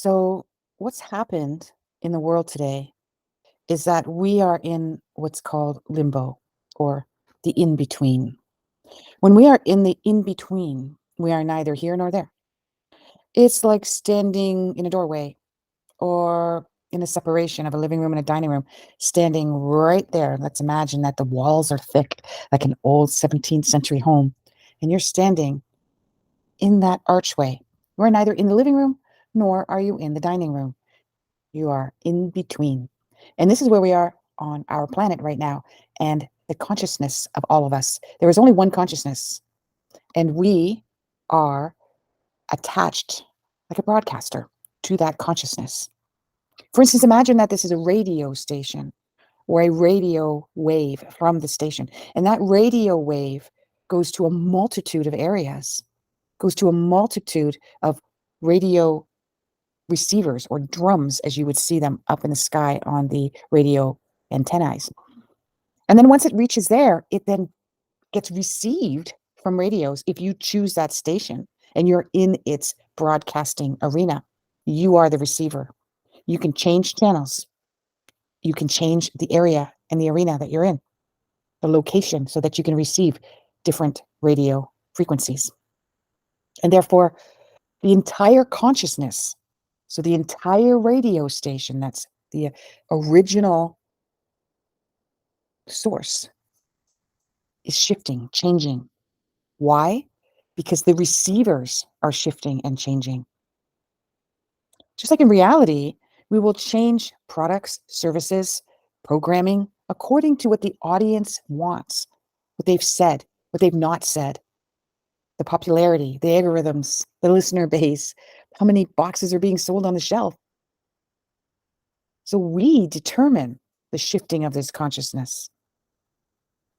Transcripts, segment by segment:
So, what's happened in the world today is that we are in what's called limbo or the in between. When we are in the in between, we are neither here nor there. It's like standing in a doorway or in a separation of a living room and a dining room, standing right there. Let's imagine that the walls are thick, like an old 17th century home, and you're standing in that archway. You're neither in the living room nor are you in the dining room. You are in between. And this is where we are on our planet right now. And the consciousness of all of us. There is only one consciousness. And we are attached like a broadcaster to that consciousness. For instance, imagine that this is a radio station or a radio wave from the station. And that radio wave goes to a multitude of areas, goes to a multitude of radio receivers or drums, as you would see them up in the sky on the radio antennae. And then once it reaches there, it then gets received from radios. If you choose that station and you're in its broadcasting arena, you are the receiver. You can change channels. You can change the area and the arena that you're in, the location, so that you can receive different radio frequencies. And therefore, the entire consciousness, so the entire radio station, that's the original source, is shifting, changing. Why? Because the receivers are shifting and changing. Just like in reality, we will change products, services, programming according to what the audience wants, what they've said, what they've not said, the popularity, the algorithms, the listener base, how many boxes are being sold on the shelf. So we determine the shifting of this consciousness.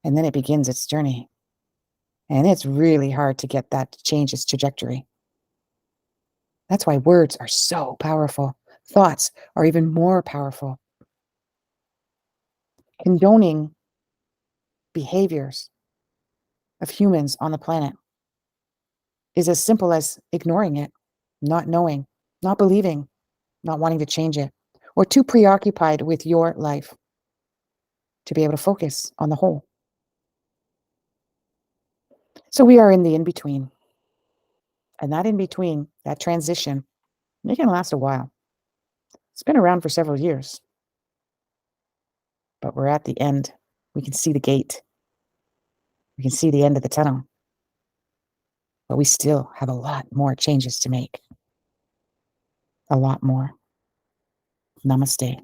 And then it begins its journey. And it's really hard to get that to change its trajectory. That's why words are so powerful. Thoughts are even more powerful. Condoning behaviors of humans on the planet is as simple as ignoring it, not knowing, not believing, not wanting to change it, or too preoccupied with your life to be able to focus on the whole. So we are in the in-between. And that in-between, that transition, it can last a while. It's been around for several years. But we're at the end. We can see the gate. We can see the end of the tunnel. But we still have a lot more changes to make. A lot more. Namaste.